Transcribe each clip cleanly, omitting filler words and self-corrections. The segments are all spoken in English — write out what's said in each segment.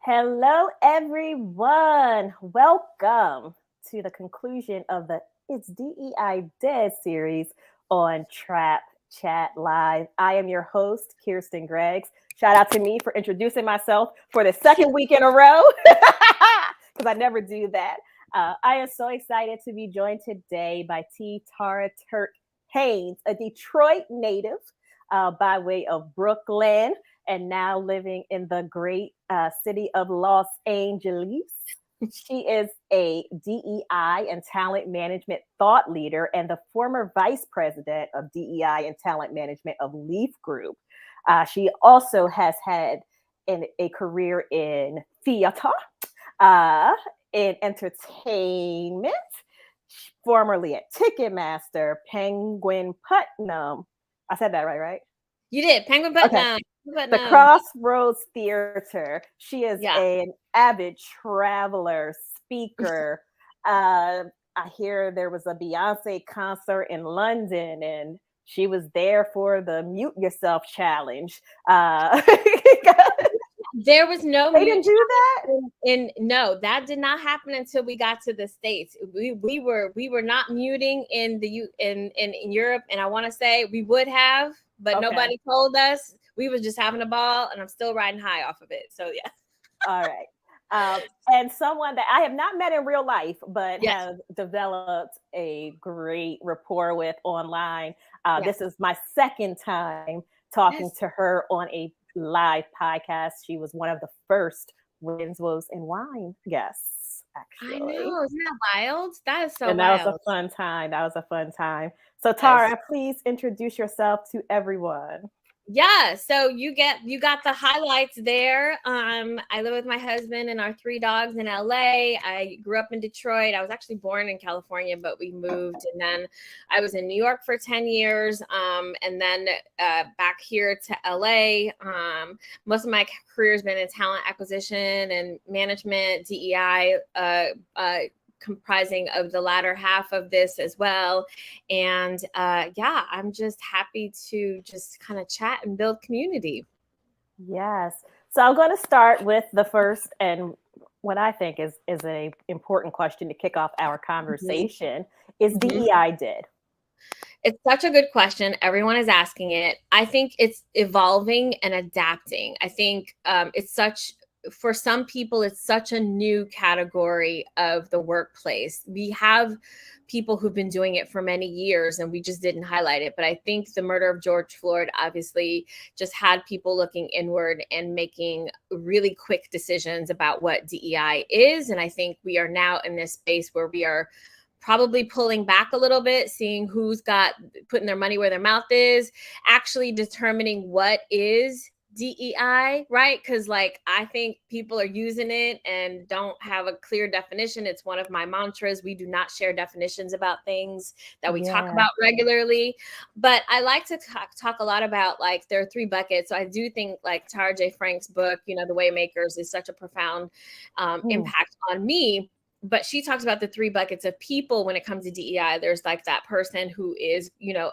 Hello, everyone. Welcome to the conclusion of the It's DEI Dead series on Trap Chat Live. I am your host, Kirsten Greggs. Shout out to me for introducing myself for the second week in a row, because I never do that. I am so excited to be joined today by T. Tara Turk-Haynes, a Detroit native by way of Brooklyn, and now living in the great city of Los Angeles. She is a DEI and talent management thought leader and the former vice president of DEI and talent management of Leaf Group. She also has had a career in theater, in entertainment, formerly at Ticketmaster, Penguin Putnam. I said that right? You did. Penguin Putnam. Okay. The Crossroads Theater. She is Yeah. an avid traveler, speaker. I hear there was a Beyonce concert in London, and she was there for the Mute Yourself challenge. There was no. They didn't do that. No, that did not happen until we got to the States. We were not muting in Europe, and I want to say we would have, but nobody told us. We was just having a ball, and I'm still riding high off of it. So yeah. All right. And someone that I have not met in real life, but have developed a great rapport with online. This is my second time talking to her on a live podcast. She was one of the first Wins, Woes, and Wine guests, actually. I know. Isn't that wild? That is so and wild. That was a fun time. So Tara, please introduce yourself to everyone. Yeah, so you got the highlights there. I live with my husband and our 3 dogs in LA. I grew up in Detroit. I was actually born in California, but we moved, and then I was in New York for 10 years, and then back here to LA. Most of my career has been in talent acquisition and management, DEI, comprising of the latter half of this as well. And I'm just happy to just kind of chat and build community. Yes. So I'm going to start with the first and what I think is a important question to kick off our conversation. Is DEI dead? It's such a good question. Everyone is asking it. I think it's evolving and adapting. I think for some people, it's such a new category of the workplace. We have people who've been doing it for many years and we just didn't highlight it. But I think the murder of George Floyd obviously just had people looking inward and making really quick decisions about what DEI is. And I think we are now in this space where we are probably pulling back a little bit, seeing who's putting their money where their mouth is, actually determining what is DEI, right? Because I think people are using it and don't have a clear definition. It's one of my mantras. We do not share definitions about things that we talk about regularly. But I like to talk a lot about there are 3 buckets. So I do think Tara J. Frank's book, The Waymakers, is such a profound impact on me. But she talks about the 3 buckets of people when it comes to DEI. There's that person who is,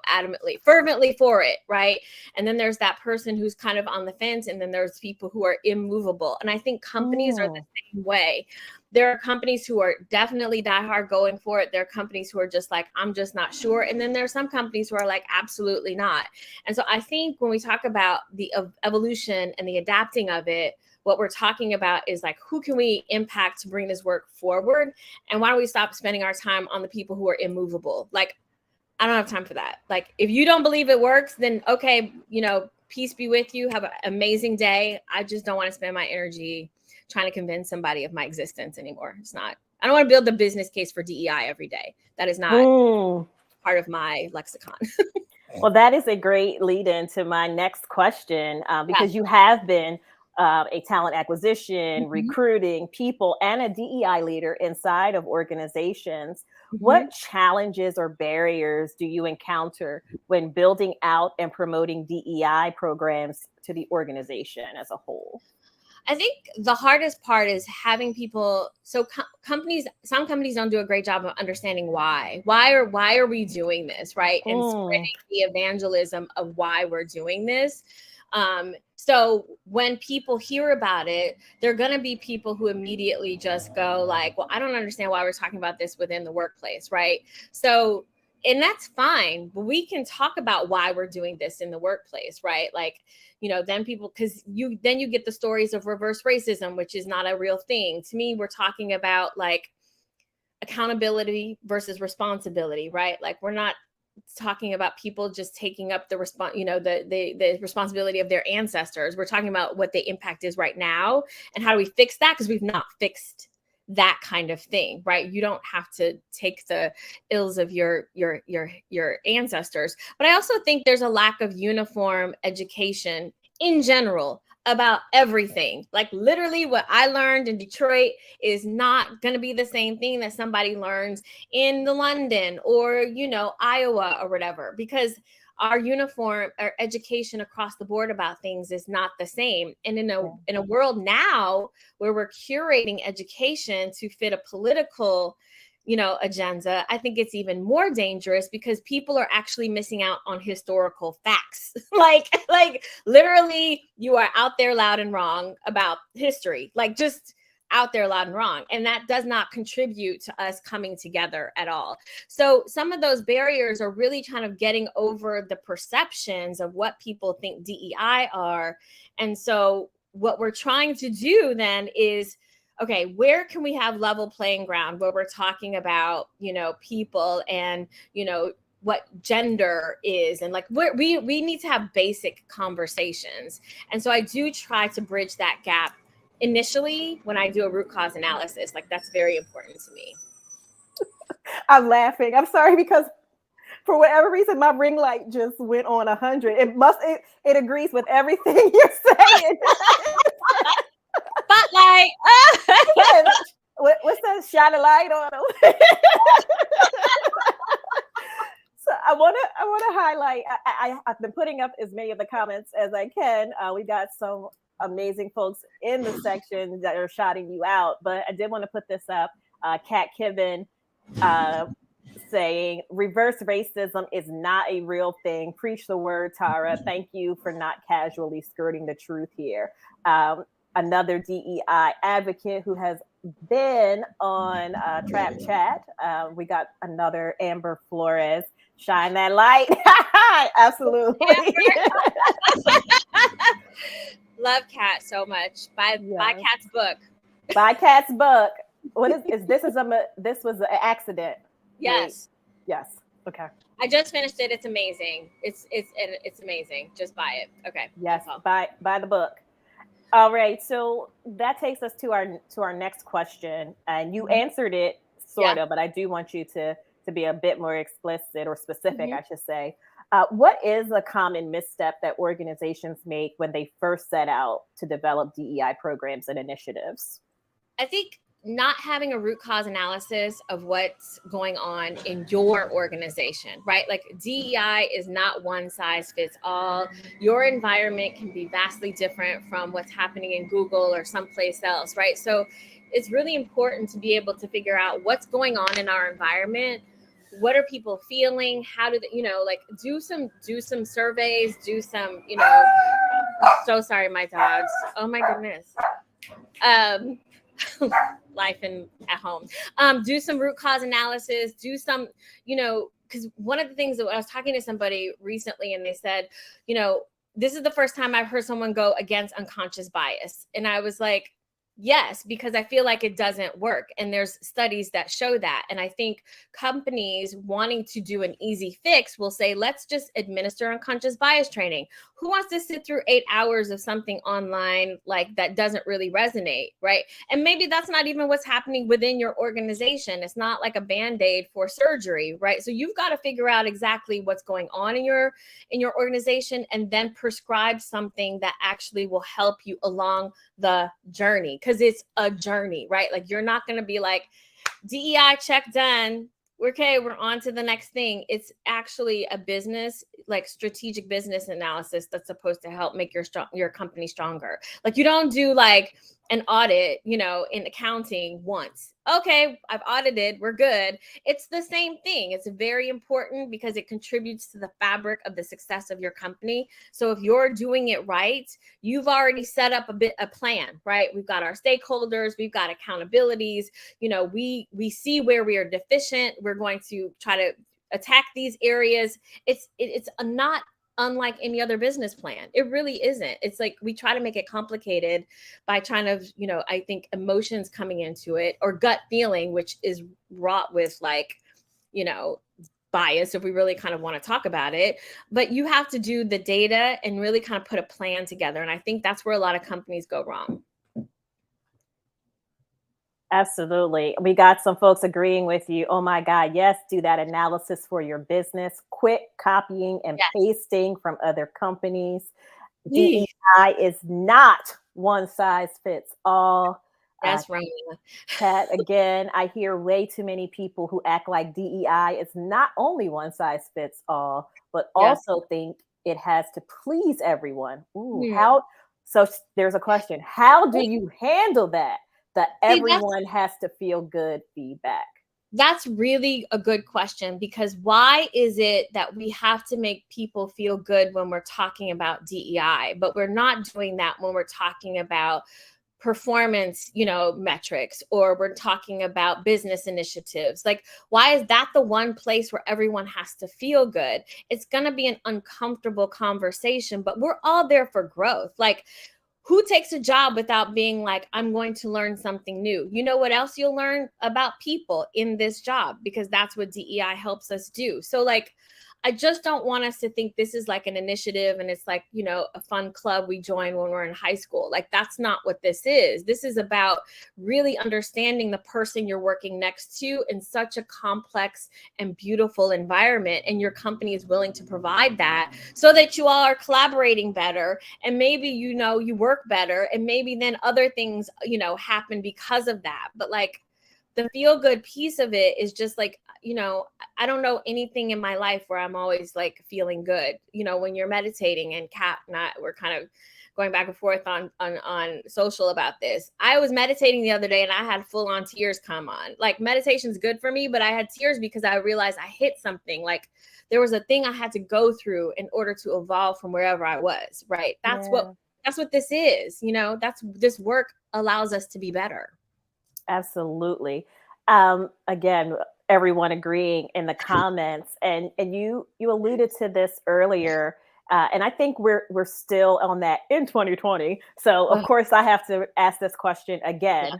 adamantly, fervently for it, right? And then there's that person who's kind of on the fence. And then there's people who are immovable. And I think companies are the same way. There are companies who are definitely diehard going for it. There are companies who are just I'm just not sure. And then there are some companies who are absolutely not. And so I think when we talk about the evolution and the adapting of it, what we're talking about is who can we impact to bring this work forward? And why don't we stop spending our time on the people who are immovable? I don't have time for that. If you don't believe it works, then okay, peace be with you. Have an amazing day. I just don't want to spend my energy trying to convince somebody of my existence anymore. It's not, I don't want to build the business case for DEI every day. That is not part of my lexicon. Well, that is a great lead into my next question, because you have been a talent acquisition, recruiting people, and a DEI leader inside of organizations. What challenges or barriers do you encounter when building out and promoting DEI programs to the organization as a whole? I think the hardest part is having people. So some companies don't do a great job of understanding why. Why are we doing this, right? And spreading the evangelism of why we're doing this. So when people hear about it, they're going to be people who immediately just go like, well, I don't understand why we're talking about this within the workplace, right? So, and that's fine, but we can talk about why we're doing this in the workplace, right? Like, then people, because you get the stories of reverse racism, which is not a real thing. To me, we're talking about like accountability versus responsibility, right? Like we're not talking about people just taking up the the responsibility of their ancestors. We're talking about what the impact is right now and how do we fix that, because we've not fixed that kind of thing, right? You don't have to take the ills of your ancestors. But I also think there's a lack of uniform education in general about everything. Like literally what I learned in Detroit is not going to be the same thing that somebody learns in the London or, Iowa or whatever, because our uniform or education across the board about things is not the same. And in a world now where we're curating education to fit a political agenda, I think it's even more dangerous because people are actually missing out on historical facts. like literally you are out there loud and wrong about history, like just out there loud and wrong. And that does not contribute to us coming together at all. So some of those barriers are really kind of getting over the perceptions of what people think DEI are. And so what we're trying to do then is, okay, where can we have level playing ground where we're talking about, people and, what gender is, and like we need to have basic conversations. And so I do try to bridge that gap initially when I do a root cause analysis. Like that's very important to me. I'm laughing. I'm sorry because for whatever reason, my ring light just went on 100. It agrees with everything you're saying. Spotlight. What's that? Shine a light on them. So I want to highlight. I've been putting up as many of the comments as I can. We got some amazing folks in the section that are shouting you out, but I did want to put this up. Kat Kibben saying reverse racism is not a real thing. Preach the word, Tara. Thank you for not casually skirting the truth here. Another DEI advocate who has been on Trap Chat. We got another Amber Flores. Shine that light. Absolutely. Love Kat so much. Buy Kat's book. Buy Kat's book. What is this? This was an accident. Yes. Wait. Yes. Okay. I just finished it. It's amazing. It's amazing. Just buy it. Okay. Yes. Buy the book. All right. So that takes us to our next question, and you answered it sort of, but I do want you to be a bit more explicit or specific, I should say. What is a common misstep that organizations make when they first set out to develop DEI programs and initiatives? I think not having a root cause analysis of what's going on in your organization, right? Like DEI is not one size fits all. Your environment can be vastly different from what's happening in Google or someplace else, right? So it's really important to be able to figure out what's going on in our environment. What are people feeling? How do they, like do some surveys, do some, I'm so sorry, my dogs. Oh my goodness. Life at home. Do some root cause analysis, do some, because one of the things that I was talking to somebody recently and they said, this is the first time I've heard someone go against unconscious bias. And I was like, yes, because I feel like it doesn't work. And there's studies that show that. And I think companies wanting to do an easy fix will say, let's just administer unconscious bias training. Who wants to sit through 8 hours of something online like that doesn't really resonate, right? And maybe that's not even what's happening within your organization. It's not like a Band-Aid for surgery, right? So you've got to figure out exactly what's going on in your organization and then prescribe something that actually will help you along the journey, because it's a journey, right? Like you're not going to be like DEI check done. Okay, we're on to the next thing. It's actually a business, like strategic business analysis that's supposed to help make your company stronger. Like you don't do like an audit, in accounting once. okay, I've audited, we're good. It's the same thing. It's very important because it contributes to the fabric of the success of your company. So if you're doing it right, you've already set up a plan, right? We've got our stakeholders, we've got accountabilities. We see where we are deficient. We're going to try to attack these areas. It's not unlike any other business plan. It really isn't. It's like we try to make it complicated by trying to, I think emotions coming into it, or gut feeling, which is wrought with bias, if we really kind of want to talk about it. But you have to do the data and really kind of put a plan together. And I think that's where a lot of companies go wrong. Absolutely. We got some folks agreeing with you. Oh my God, yes, do that analysis for your business. Quit copying and Yes. pasting from other companies. Yee. DEI is not one size fits all. That's right. Kat, again, I hear way too many people who act like DEI is not only one size fits all, but Yes. also think it has to please everyone. Ooh, Hmm. how? So there's a question. How do you handle that? That See, everyone has to feel good feedback. that's really a good question, because why is it that we have to make people feel good when we're talking about DEI, but we're not doing that when we're talking about performance, metrics, or we're talking about business initiatives? Like, why is that the one place where everyone has to feel good? It's going to be an uncomfortable conversation, but we're all there for growth. Like, who takes a job without being like, I'm going to learn something new? You know what else you'll learn about people in this job, because that's what DEI helps us do. So like, I just don't want us to think this is like an initiative and it's like, a fun club we join when we're in high school. Like, that's not what this is. This is about really understanding the person you're working next to in such a complex and beautiful environment. And your company is willing to provide that so that you all are collaborating better. And maybe, you work better. And maybe then other things, happen because of that. But like, the feel good piece of it is just like, I don't know anything in my life where I'm always like feeling good. When you're meditating, and Kat and I, we're kind of going back and forth on social about this. I was meditating the other day and I had full on tears come on. Like, meditation's good for me, but I had tears because I realized I hit something. Like, there was a thing I had to go through in order to evolve from wherever I was. Right. That's what this is. This work allows us to be better. Absolutely. Again, everyone agreeing in the comments, and you alluded to this earlier, and I think we're still on that in 2020. So of course, I have to ask this question again.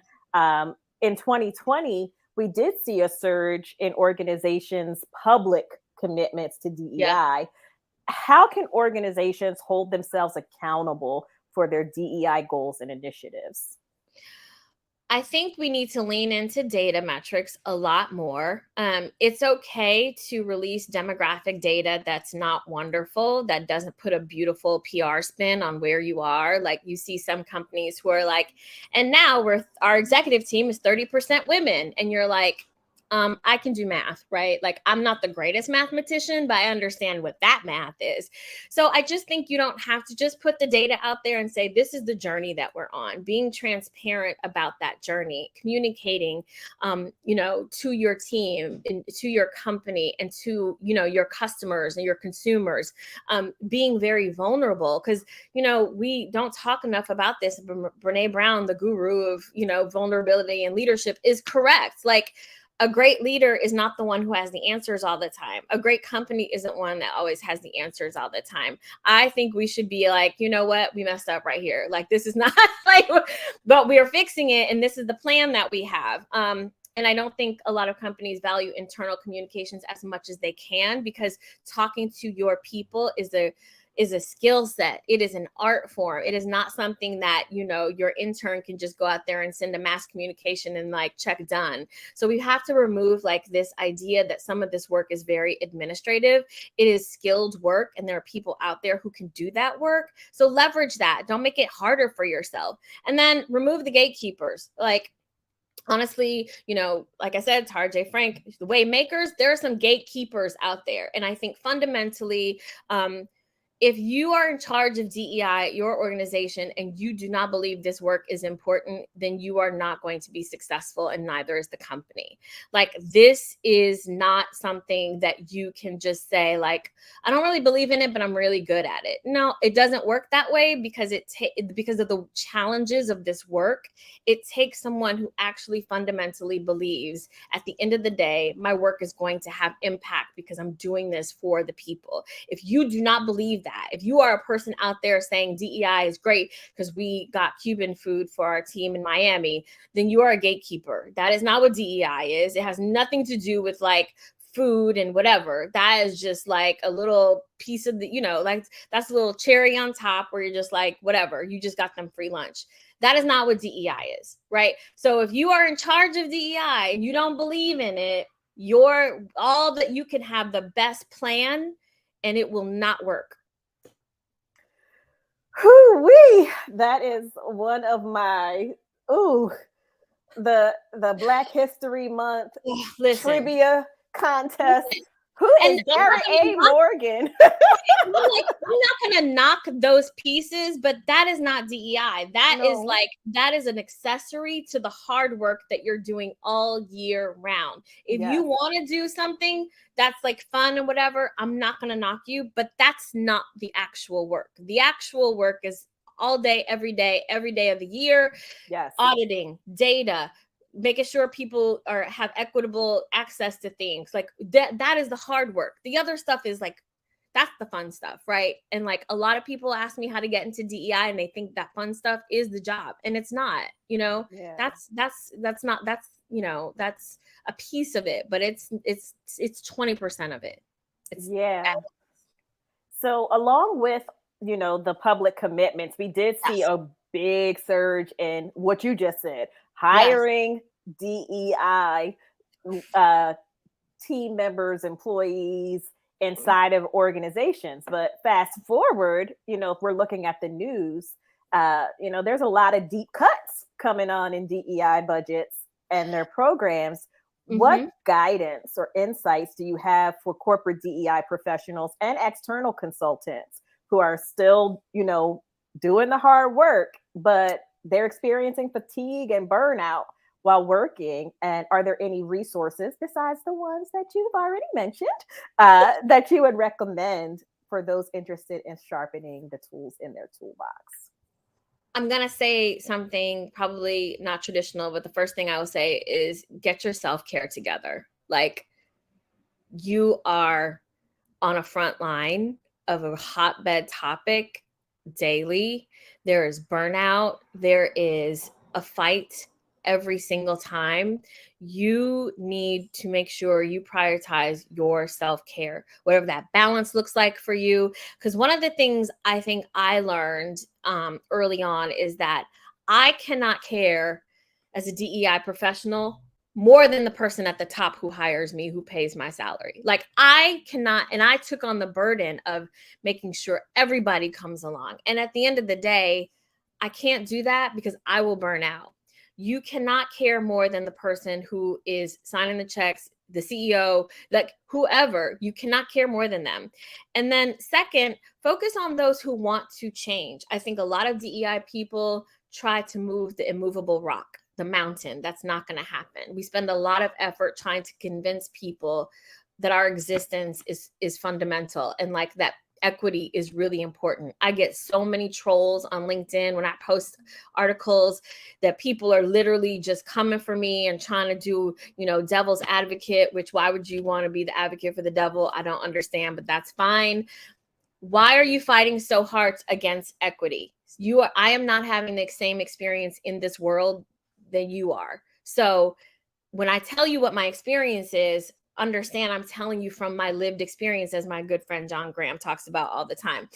In 2020, we did see a surge in organizations' public commitments to DEI. Yeah. How can organizations hold themselves accountable for their DEI goals and initiatives? I think we need to lean into data metrics a lot more. It's okay to release demographic data that's not wonderful, that doesn't put a beautiful PR spin on where you are. Like, you see some companies who are like, and now our executive team is 30% women. And you're like, I can do math, right? Like, I'm not the greatest mathematician, but I understand what that math is. So I just think you don't have to just put the data out there and say, this is the journey that we're on. Being transparent about that journey, communicating, to your team and to your company and to, your customers and your consumers, being very vulnerable. Because, we don't talk enough about this. Brene Brown, the guru of, vulnerability and leadership, is correct. Like, a great leader is not the one who has the answers all the time. A great company isn't one that always has the answers all the time. I think we should be like, you know what? We messed up right here. Like, this is not like, but we are fixing it. And this is the plan that we have. And I don't think a lot of companies value internal communications as much as they can, because talking to your people is a skill set. It is an art form. It is not something that, your intern can just go out there and send a mass communication and like check done. So we have to remove like this idea that some of this work is very administrative. It is skilled work, and there are people out there who can do that work. So leverage that. Don't make it harder for yourself. And then remove the gatekeepers. Like, honestly, like I said, Tara J. Frank, the way makers, there are some gatekeepers out there. And I think fundamentally, if you are in charge of DEI at your organization and you do not believe this work is important, then you are not going to be successful, and neither is the company. Like, this is not something that you can just say, like, I don't really believe in it, but I'm really good at it. No, it doesn't work that way, because because of the challenges of this work. It takes someone who actually fundamentally believes, at the end of the day, my work is going to have impact because I'm doing this for the people. If you do not believe that, if you are a person out there saying DEI is great because we got Cuban food for our team in Miami, then you are a gatekeeper. That is not what DEI is. It has nothing to do with like food and whatever. That is just like a little piece of the, like that's a little cherry on top where you're just like, whatever, you just got them free lunch. That is not what DEI is, right? So if you are in charge of DEI and you don't believe in it, you're all that you can have the best plan and it will not work. Whoo-wee. That is one of my the Black History Month trivia contest. Who is Garrett A. Morgan? I'm not going to knock those pieces, but that is not DEI. That is an accessory to the hard work that you're doing all year round. If you want to do something that's like fun and whatever, I'm not going to knock you, but that's not the actual work. The actual work is all day, every day of the year. Yes. Auditing, data, making sure people have equitable access to things. Like that is the hard work. The other stuff is like, that's the fun stuff, right? And like a lot of people ask me how to get into DEI and they think that fun stuff is the job, and it's not. That's a piece of it, but it's 20% of it. So along with the public commitments, we did see a big surge in what you just said, hiring DEI team members, employees inside of organizations. But fast forward, if we're looking at the news, there's a lot of deep cuts coming on in DEI budgets and their programs. Mm-hmm. What guidance or insights do you have for corporate DEI professionals and external consultants who are still, doing the hard work, but they're experiencing fatigue and burnout while working? And are there any resources besides the ones that you've already mentioned that you would recommend for those interested in sharpening the tools in their toolbox? I'm going to say something probably not traditional, but the first thing I will say is get your self-care together. Like, you are on a front line of a hotbed topic daily. There is burnout. There is a fight every single time. You need to make sure you prioritize your self-care, whatever that balance looks like for you. Because one of the things I think I learned early on is that I cannot care as a DEI professional more than the person at the top who hires me, who pays my salary. Like, I cannot, and I took on the burden of making sure everybody comes along. And at the end of the day, I can't do that because I will burn out. You cannot care more than the person who is signing the checks, the CEO, like whoever. You cannot care more than them. And then second, focus on those who want to change. I think a lot of DEI people try to move the immovable rock, the mountain. That's not going to happen. We spend a lot of effort trying to convince people that our existence is fundamental, and like that equity is really important. I get so many trolls on LinkedIn when I post articles that people are literally just coming for me and trying to do, devil's advocate, which why would you want to be the advocate for the devil? I don't understand, but that's fine. Why are you fighting so hard against equity? I am not having the same experience in this world than you are. So when I tell you what my experience is, understand I'm telling you from my lived experience, as my good friend John Graham talks about all the time.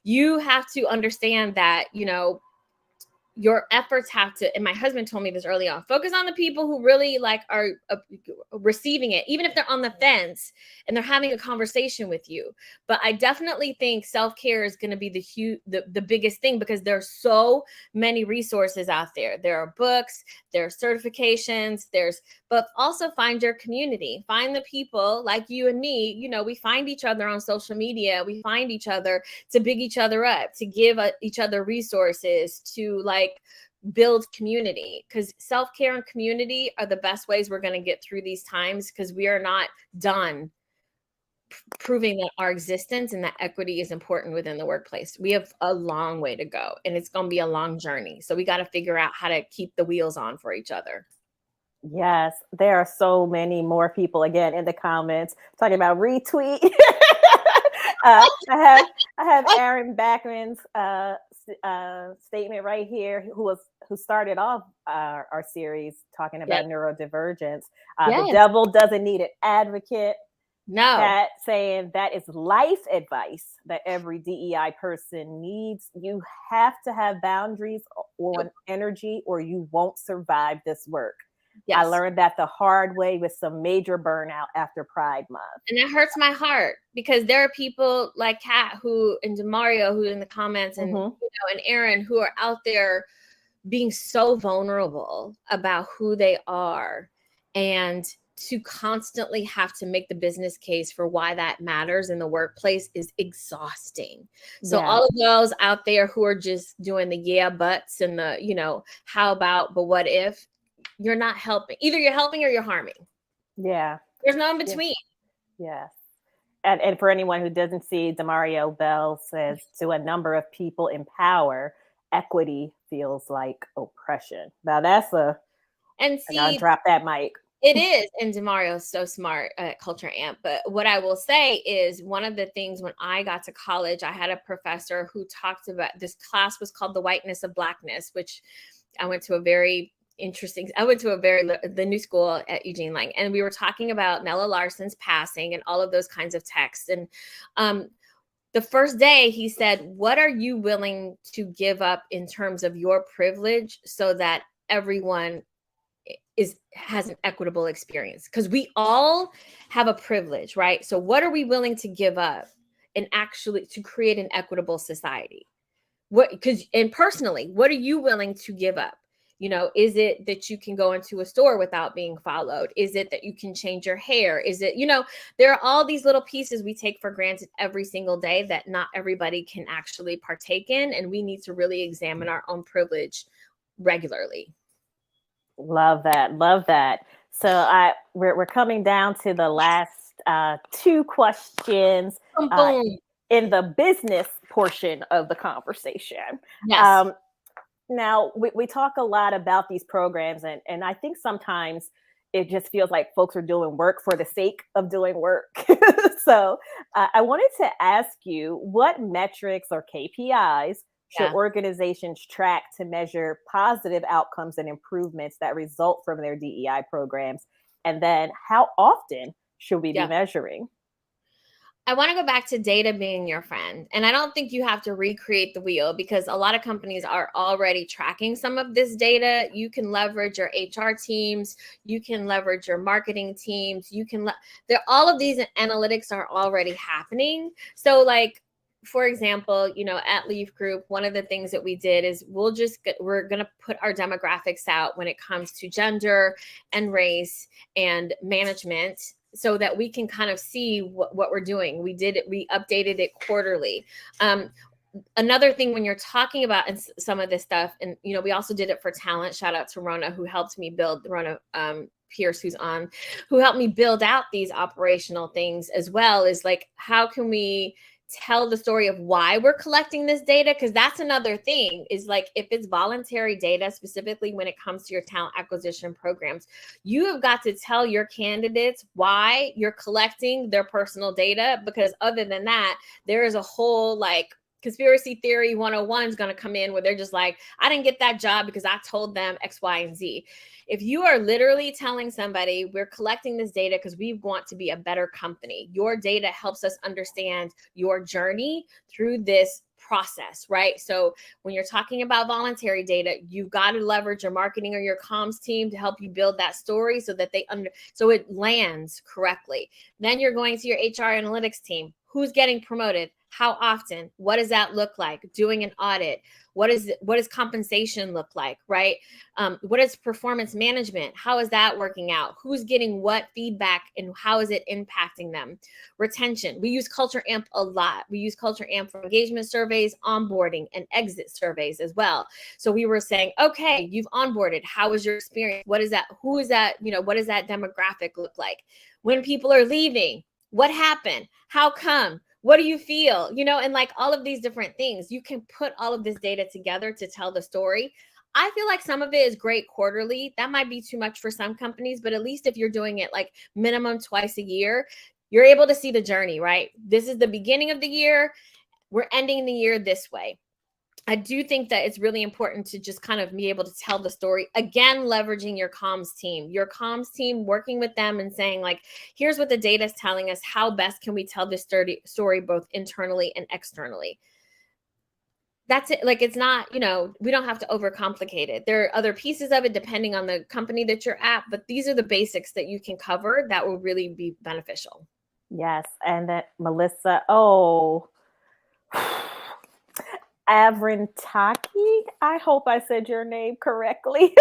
You have to understand that, your efforts have to, and my husband told me this early on, focus on the people who really like are receiving it, even if they're on the fence and they're having a conversation with you. But I definitely think self-care is going to be the biggest thing, because there's so many resources out there. There are books, there are certifications, but also find your community, find the people like you and me. You know, we find each other on social media, we find each other to big each other up, to give each other resources, to like build community, because self-care and community are the best ways we're going to get through these times, because we are not done proving that our existence and that equity is important within the workplace. We have a long way to go, and it's going to be a long journey. So we got to figure out how to keep the wheels on for each other. Yes, there are so many more people again in the comments talking about retweet. I have Aaron Backman's statement right here, who started off our series talking about neurodivergence. The devil doesn't need an advocate. No. That saying that is life advice that every DEI person needs. You have to have boundaries on energy, or you won't survive this work. Yes. I learned that the hard way with some major burnout after Pride Month. And it hurts my heart, because there are people like Kat and Demario who in the comments, and and Aaron, who are out there being so vulnerable about who they are, and to constantly have to make the business case for why that matters in the workplace is exhausting. So all of those out there who are just doing the yeah buts and the, how about, but what if, you're not helping. Either you're helping or you're harming. Yeah. There's no in between. Yes. And for anyone who doesn't see, Demario Bell says, to a number of people in power, equity feels like oppression. Now that's and see, I'll drop that mic. It is. And Demario is so smart at Culture Amp. But what I will say is, one of the things when I got to college, I had a professor who talked about, this class was called The Whiteness of Blackness, which I went to the new school at Eugene Lang. And we were talking about Nella Larson's passing and all of those kinds of texts. And the first day he said, what are you willing to give up in terms of your privilege so that everyone has an equitable experience? Because we all have a privilege, right? So what are we willing to give up and actually to create an equitable society? And personally, what are you willing to give up? Is it that you can go into a store without being followed? Is it that you can change your hair? Is it, there are all these little pieces we take for granted every single day that not everybody can actually partake in. And we need to really examine our own privilege regularly. Love that. So we're coming down to the last two questions in the business portion of the conversation. Yes. Now we talk a lot about these programs, and I think sometimes it just feels like folks are doing work for the sake of doing work. So I wanted to ask you, what metrics or KPIs should organizations track to measure positive outcomes and improvements that result from their DEI programs? And then how often should we be measuring? I want to go back to data being your friend. And I don't think you have to recreate the wheel, because a lot of companies are already tracking some of this data. You can leverage your HR teams. You can leverage your marketing teams. All of these analytics are already happening. So like, for example, at Leaf Group, one of the things that we did is we're going to put our demographics out when it comes to gender and race and management, so that we can kind of see what we're doing. We updated it quarterly. Another thing when you're talking about some of this stuff, and we also did it for talent. Shout out to Rona, who helped me build, Rona Pierce, who helped me build out these operational things as well, is like, how can we tell the story of why we're collecting this data? Because that's another thing, is like, if it's voluntary data, specifically when it comes to your talent acquisition programs, you have got to tell your candidates why you're collecting their personal data, because other than that, there is a whole like conspiracy theory 101 is going to come in, where they're just like, I didn't get that job because I told them X, Y, and Z. If you are literally telling somebody, we're collecting this data because we want to be a better company, your data helps us understand your journey through this process, right? So when you're talking about voluntary data, you've got to leverage your marketing or your comms team to help you build that story so that so it lands correctly. Then you're going to your HR analytics team. Who's getting promoted? How often? What does that look like? Doing an audit. What does compensation look like, right? What is performance management? How is that working out? Who's getting what feedback and how is it impacting them? Retention. We use Culture Amp a lot. We use Culture Amp for engagement surveys, onboarding, and exit surveys as well. So we were saying, okay, you've onboarded. How was your experience? What is that? Who is that? What does that demographic look like? When people are leaving, what happened? How come? What do you feel? And like all of these different things, you can put all of this data together to tell the story. I feel like some of it is great quarterly. That might be too much for some companies, but at least if you're doing it like minimum twice a year, you're able to see the journey, right? This is the beginning of the year. We're ending the year this way. I do think that it's really important to just kind of be able to tell the story. Again, leveraging your comms team, working with them and saying like, here's what the data is telling us. How best can we tell this story both internally and externally? That's it. Like, it's not, we don't have to overcomplicate it. There are other pieces of it depending on the company that you're at, but these are the basics that you can cover that will really be beneficial. Yes. And that Melissa, Avrintaki, I hope I said your name correctly.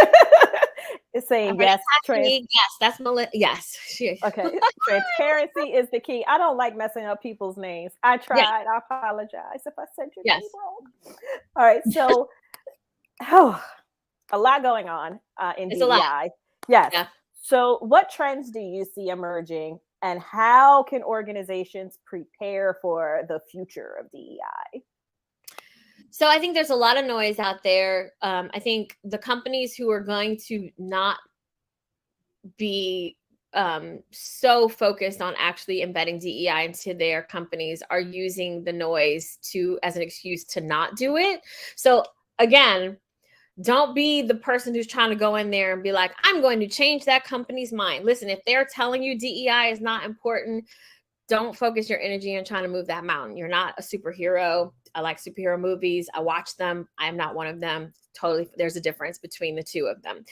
It's saying yes. Yes, that's Melissa. Yes. Okay. Transparency is the key. I don't like messing up people's names. I tried. Yeah. I apologize if I said your name wrong. All right. So, a lot going on in DEI. A lot. Yes. Yeah. So what trends do you see emerging and how can organizations prepare for the future of DEI? So I think there's a lot of noise out there. I think the companies who are going to not be so focused on actually embedding DEI into their companies are using the noise as an excuse to not do it. So again, don't be the person who's trying to go in there and be like, I'm going to change that company's mind. Listen, if they're telling you DEI is not important, don't focus your energy on trying to move that mountain. You're not a superhero. I like superhero movies. I watch them. I am not one of them. Totally. There's a difference between the two of them.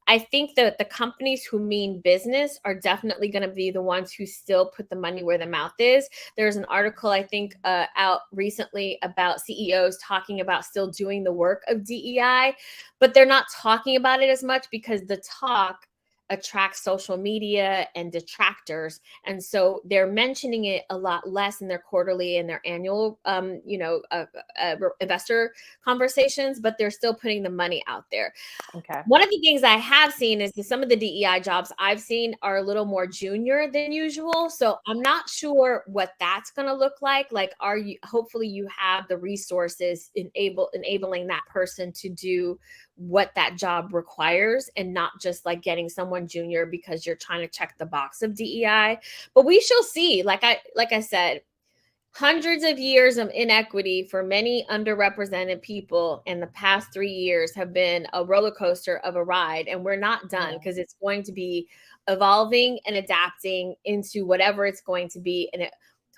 I think that the companies who mean business are definitely going to be the ones who still put the money where the mouth is. There's an article, I think, out recently about CEOs talking about still doing the work of DEI, but they're not talking about it as much because the talk attracts social media and detractors. And so they're mentioning it a lot less in their quarterly and their annual, investor conversations, but they're still putting the money out there. Okay. One of the things I have seen is that some of the DEI jobs I've seen are a little more junior than usual. So I'm not sure what that's going to look like. Like, hopefully you have the resources enabling that person to do what that job requires and not just like getting someone junior because you're trying to check the box of DEI. But we shall see. Like I said, hundreds of years of inequity for many underrepresented people in the past 3 years have been a roller coaster of a ride. And we're not done because it's going to be evolving and adapting into whatever it's going to be. And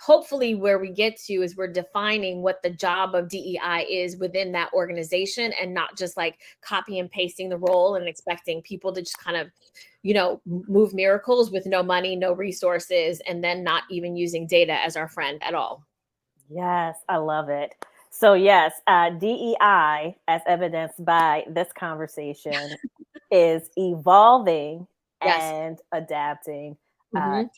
hopefully where we get to is we're defining what the job of DEI is within that organization and not just like copy and pasting the role and expecting people to just kind of, move miracles with no money, no resources, and then not even using data as our friend at all. Yes, I love it. So yes, DEI, as evidenced by this conversation, is evolving and adapting.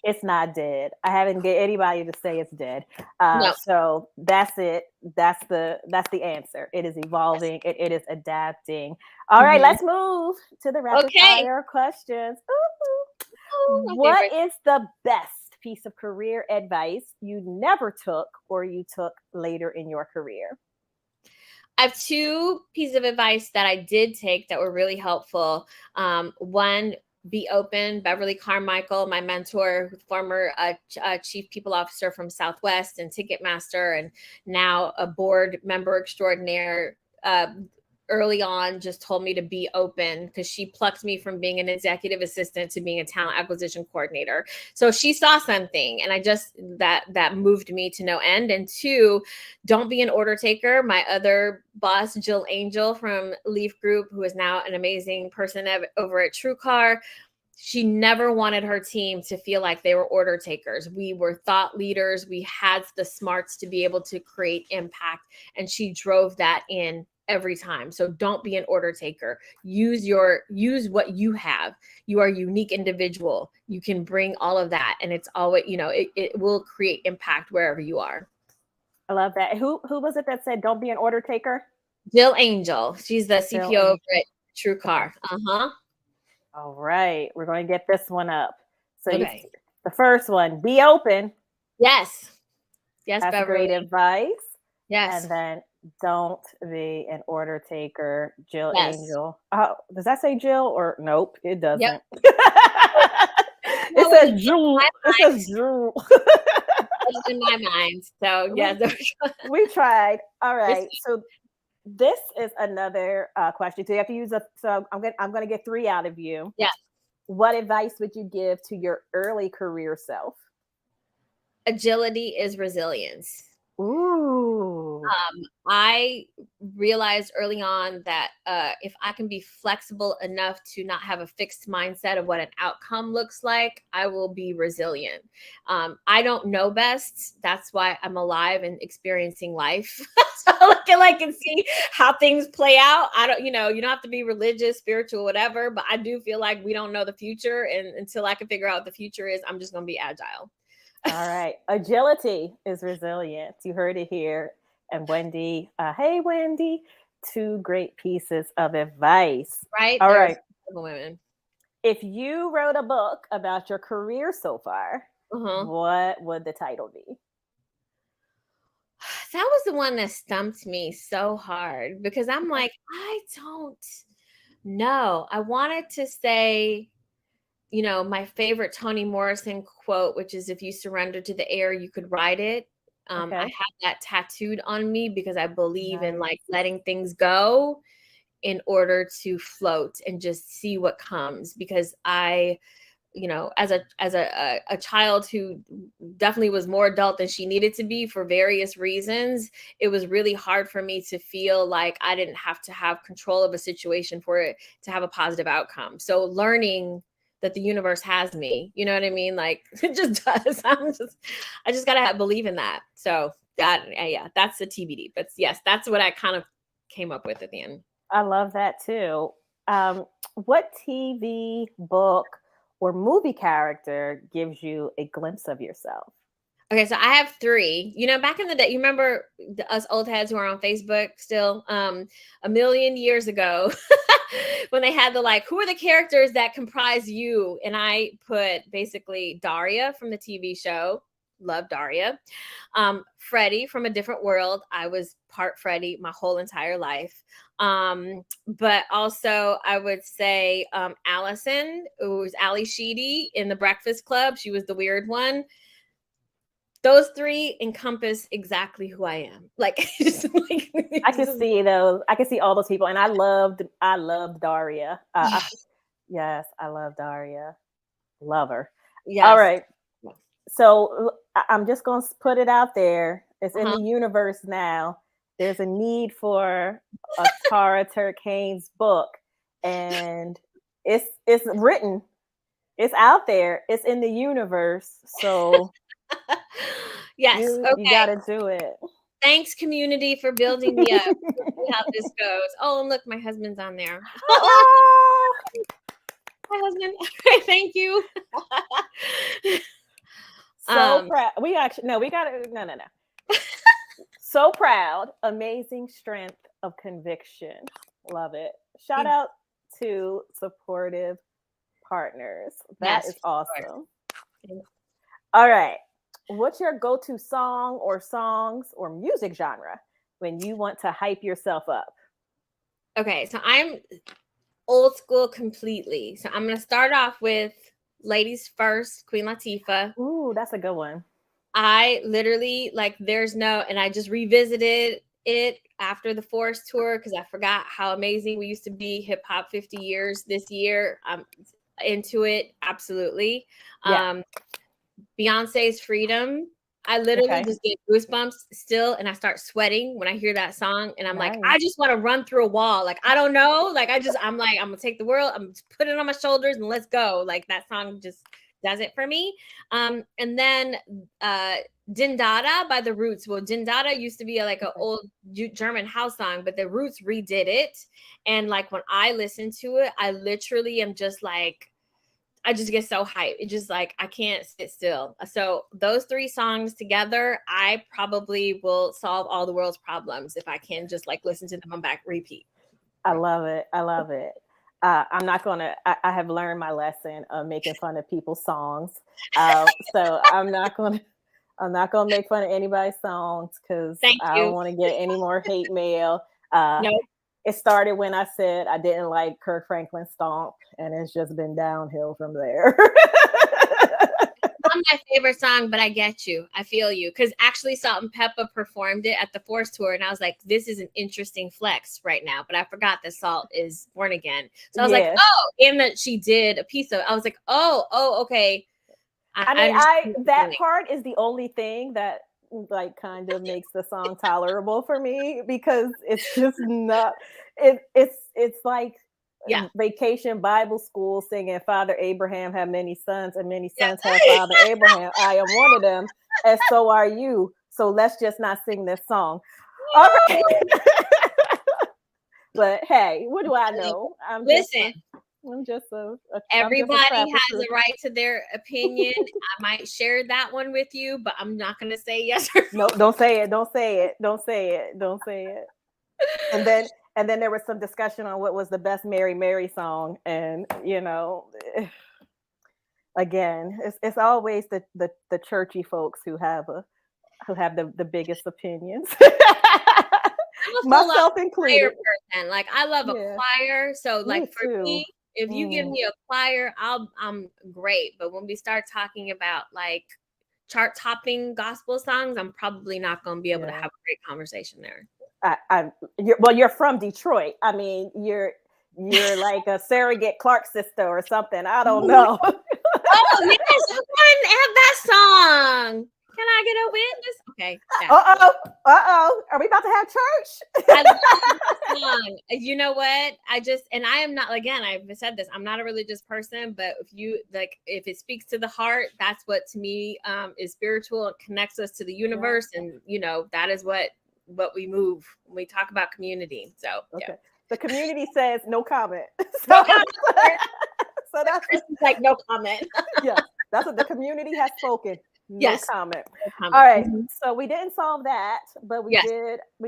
It's not dead. I haven't get anybody to say it's dead. No. So that's it. That's the answer. It is evolving. It is adapting. All right, let's move to the rapid fire questions. What is the best piece of career advice you never took or you took later in your career? I have 2 pieces of advice that I did take that were really helpful. One, be open. Beverly Carmichael, my mentor, former chief people officer from Southwest and Ticketmaster, and now a board member extraordinaire, early on just told me to be open, because she plucked me from being an executive assistant to being a talent acquisition coordinator. So she saw something, and I just that moved me to no end. And two, don't be an order taker. My other boss, Jill Angel from Leaf Group, who is now an amazing person over at TrueCar, she never wanted her team to feel like they were order takers. We were thought leaders. We had the smarts to be able to create impact, and she drove that in every time. So don't be an order taker. Use what you have. You are a unique individual. You can bring all of that, and it's always, it will create impact wherever you are. I love that. Who was it that said don't be an order taker? Jill Angel. She's the CPO over at TrueCar. All right, we're going to get this one up. So okay. The first one, be open. Yes. That's Beverly. great advice. Yes. And then don't be an order taker, Jill Angel. Oh, does that say Jill or nope? It doesn't. Yep. It says Jewel. It says Jewel. In my mind. So yeah, we tried. All right. So this is another question. So you have to use so I'm gonna get 3 out of you. Yeah. What advice would you give to your early career self? Agility is resilience. Ooh. I realized early on that if I can be flexible enough to not have a fixed mindset of what an outcome looks like, I will be resilient. I don't know best. That's why I'm alive and experiencing life. So I can see how things play out. I don't, you don't have to be religious, spiritual, whatever, but I do feel like we don't know the future. And until I can figure out what the future is, I'm just going to be agile. All right. Agility is resilience. You heard it here. And Wendy, hey, Wendy, 2 great pieces of advice. Right. All right. Women. If you wrote a book about your career so far, what would the title be? That was the one that stumped me so hard, because I'm like, I don't know. I wanted to say, my favorite Toni Morrison quote, which is, if you surrender to the air, you could ride it. I have that tattooed on me because I believe in letting things go in order to float and just see what comes. Because I, as a child who definitely was more adult than she needed to be for various reasons, it was really hard for me to feel like I didn't have to have control of a situation for it to have a positive outcome. So learning that the universe has me, you know what I mean? Like, it just does. I just gotta believe in that. So that's the TBD. But yes, that's what I kind of came up with at the end. I love that too. What TV, book, or movie character gives you a glimpse of yourself? Okay, so I have 3. Back in the day, you remember us old heads who are on Facebook still, a million years ago, when they had the who are the characters that comprise you? And I put basically Daria from the TV show. Love Daria. Freddie from A Different World. I was part Freddie my whole entire life. But also I would say Allison, who was Ali Sheedy in The Breakfast Club. She was the weird one. Those 3 encompass exactly who I am. I can see those. I can see all those people, and I loved Daria. Yes, I love Daria. Love her. Yes. All right. So I'm just going to put it out there. It's in the universe now. There's a need for a Tara Turk-Haynes book, and it's written. It's out there. It's in the universe. So yes, you got to do it. Thanks, community, for building me up. See how this goes. Oh, and look, my husband's on there. My husband. Thank you. So proud. We got it. No. So proud. Amazing strength of conviction. Love it. Shout out to supportive partners. That is awesome. All right. What's your go-to song or songs or music genre when you want to hype yourself up? Okay, so I'm old school completely. So I'm going to start off with Ladies First, Queen Latifah. Ooh, that's a good one. I literally, there's no, and I just revisited it after the Forest tour, because I forgot how amazing we used to be. Hip hop 50 years this year. I'm into it. Absolutely. Yeah. Beyonce's Freedom. I literally just get goosebumps still, and I start sweating when I hear that song. And I'm like, I just want to run through a wall. Like, I don't know. Like, I'm like, I'm gonna take the world, I'm put it on my shoulders and let's go. Like, that song just does it for me. And then Din Dada by the Roots. Well, Din Dada used to be like an old German house song, but the Roots redid it. And like, when I listen to it, I literally am just like, I just get so hyped. It's just like, I can't sit still. So those 3 songs together, I probably will solve all the world's problems if I can just like listen to them on back repeat. I love it. I love it. I'm not going to, I have learned my lesson of making fun of people's songs. So I'm not going to make fun of anybody's songs because I don't want to get any more hate mail. No. It started when I said I didn't like Kirk Franklin's Stomp, and it's just been downhill from there. Not my favorite song, but I get you. I feel you. Because actually Salt and Peppa performed it at the Force tour, and I was like, this is an interesting flex right now. But I forgot that Salt is born again. So I was like, oh, and that she did a piece of it. I was like, oh, okay. That part is the only thing that like kind of makes the song tolerable for me, because it's just not it's like Vacation Bible School singing Father Abraham had many sons and many sons had Father Abraham. I am one of them, and so are you. So let's just not sing this song. All right. But hey, what do I know? I'm just everybody has a right to their opinion. I might share that one with you, but I'm not going to say yes or no. Don't say it. And then there was some discussion on what was the best Mary song, and again, it's always the churchy folks who have the biggest opinions. Myself included. Person. Like, I love a choir, so like for me, if you give me a choir, I'm great. But when we start talking about like chart topping gospel songs, I'm probably not going to be able to have a great conversation there. You're from Detroit. I mean, you're like a surrogate Clark sister or something. I don't know. Oh yes, I couldn't have that song. Can I get a witness? Okay. Are we about to have church? I love this song. You know what? I am not, again, I've said this, I'm not a religious person, but if it speaks to the heart, that's what to me is spiritual. It connects us to the universe. And that is what we move when we talk about community. So the community says no comment. So that's like no comment. Yeah, that's what the community has spoken. No comment. No comment. All right. So we didn't solve that, but we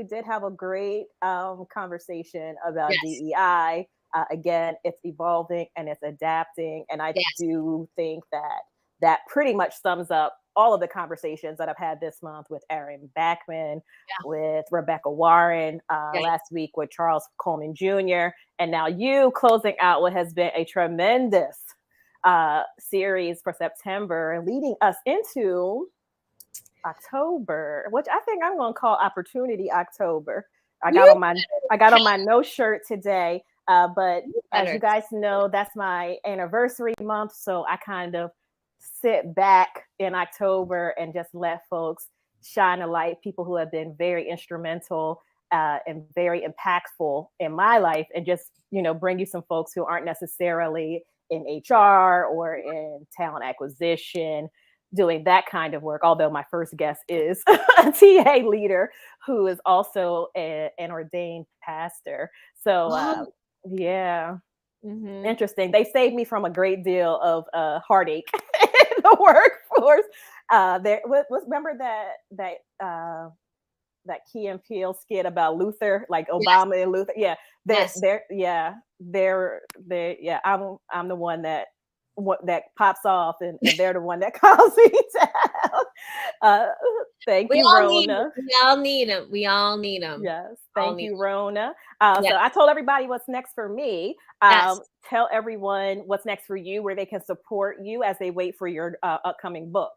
did have a great conversation about DEI. Again, it's evolving and it's adapting. And I do think that pretty much sums up all of the conversations that I've had this month with Aaron Backman, with Rebecca Warren, last week with Charles Coleman Jr., and now you closing out what has been a tremendous series for September, leading us into October, which I think I'm going to call Opportunity October. I got on my no shirt today, but as you guys know, that's my anniversary month, so I kind of sit back in October and just let folks shine a light, people who have been very instrumental and very impactful in my life, and just bring you some folks who aren't necessarily in HR or in talent acquisition, doing that kind of work. Although my first guest is a TA leader who is also an ordained pastor. So interesting. They saved me from a great deal of heartache in the workforce. Remember that Key and Peele skit about Luther, like Obama and Luther. Yeah, I'm the one that pops off, and they're the one that calls me down. Thank you, Rona. We all need them. Yes, thank you, Rona. So I told everybody what's next for me. Tell everyone what's next for you, where they can support you as they wait for your upcoming book.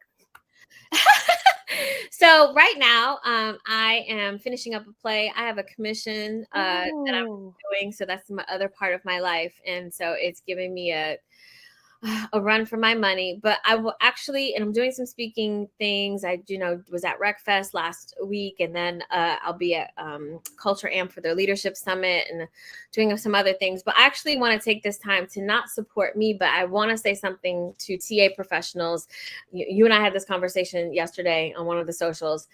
So right now, I am finishing up a play. I have a commission that I'm Oh, doing, so that's my other part of my life, and so it's giving me a run for my money. But I will actually, and I'm doing some speaking things. I, was at RecFest last week, and then I'll be at Culture Amp for their leadership summit and doing some other things. But I actually want to take this time to not support me, but I want to say something to TA professionals. You and I had this conversation yesterday on one of the socials.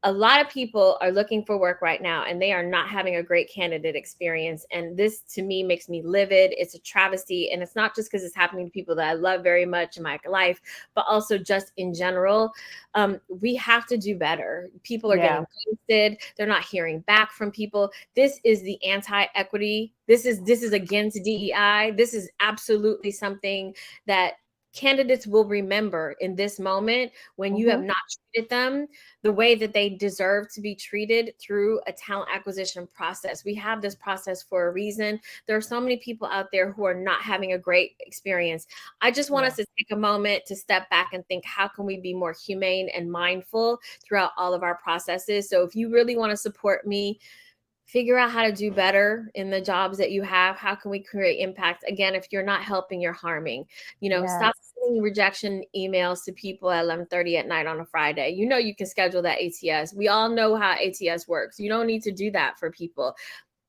A lot of people are looking for work right now and they are not having a great candidate experience. And this to me makes me livid. It's a travesty. And it's not just because it's happening to people that I love very much in my life, but also just in general. We have to do better. People are yeah. getting ghosted. They're not hearing back from people. This is the anti-equity. This is against DEI. This is absolutely something that candidates will remember in this moment when you have not treated them the way that they deserve to be treated through a talent acquisition process. We have this process for a reason. There are so many people out there who are not having a great experience. I just want us to take a moment to step back and think, how can we be more humane and mindful throughout all of our processes? So if you really want to support me, figure out how to do better in the jobs that you have. How can we create impact? Again, if you're not helping, you're harming. Stop sending rejection emails to people at 11:30 at night on a Friday. You can schedule that ATS. We all know how ATS works. You don't need to do that for people.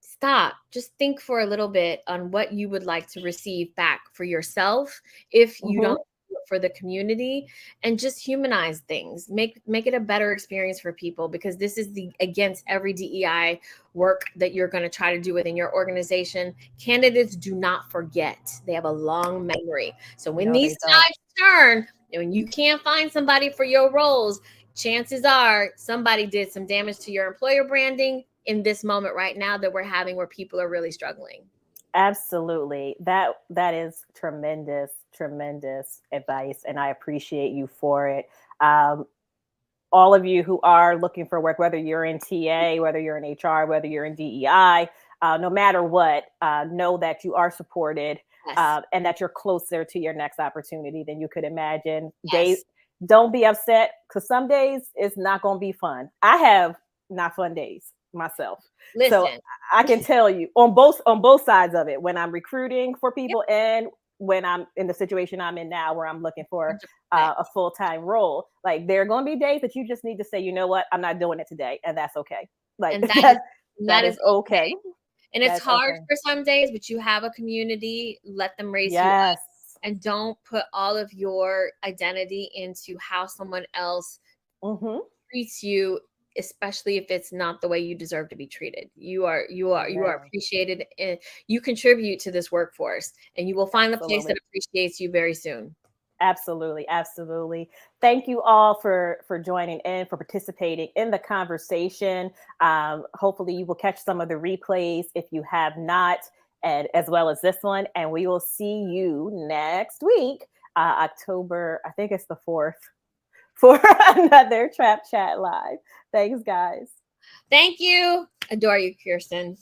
Stop. Just think for a little bit on what you would like to receive back for yourself if you don't do it for the community, and just humanize things. Make it a better experience for people, because this is against every DEI work that you're going to try to do within your organization. Candidates do not forget. They have a long memory. So when No, these they don't. tides turn and when you can't find somebody for your roles, chances are somebody did some damage to your employer branding in this moment right now that we're having, where people are really struggling. Absolutely. That is tremendous advice, and I appreciate you for it. Um, all of you who are looking for work, whether you're in TA, whether you're in HR, whether you're in DEI, no matter what, know that you are supported, Yes. and that you're closer to your next opportunity than you could imagine. Yes. Don't be upset, because some days it's not going to be fun. I have not fun days myself, so Listen. I can tell you on both sides of it, when I'm recruiting for Yep. people and when I'm in the situation I'm in now, where I'm looking for 100%. a full-time role. Like, there are going to be days that you just need to say, you know what, I'm not doing it today, and that's okay. Like, And that that is is okay. And it's That's hard okay. for some days, but you have a community. Let them raise you up, Yes. and don't put all of your identity into how someone else Mm-hmm. treats you, especially if it's not the way you deserve to be treated. You are Amen. appreciated, and you contribute to this workforce, and you will find the place that Absolutely. appreciates you very soon. Absolutely. Thank you all for joining in, for participating in the conversation. Hopefully you will catch some of the replays if you have not, and as well as this one. And we will see you next week, October, I think it's the 4th, for another Trap Chat Live. Thanks, guys. Thank you. Adore you, Kirsten.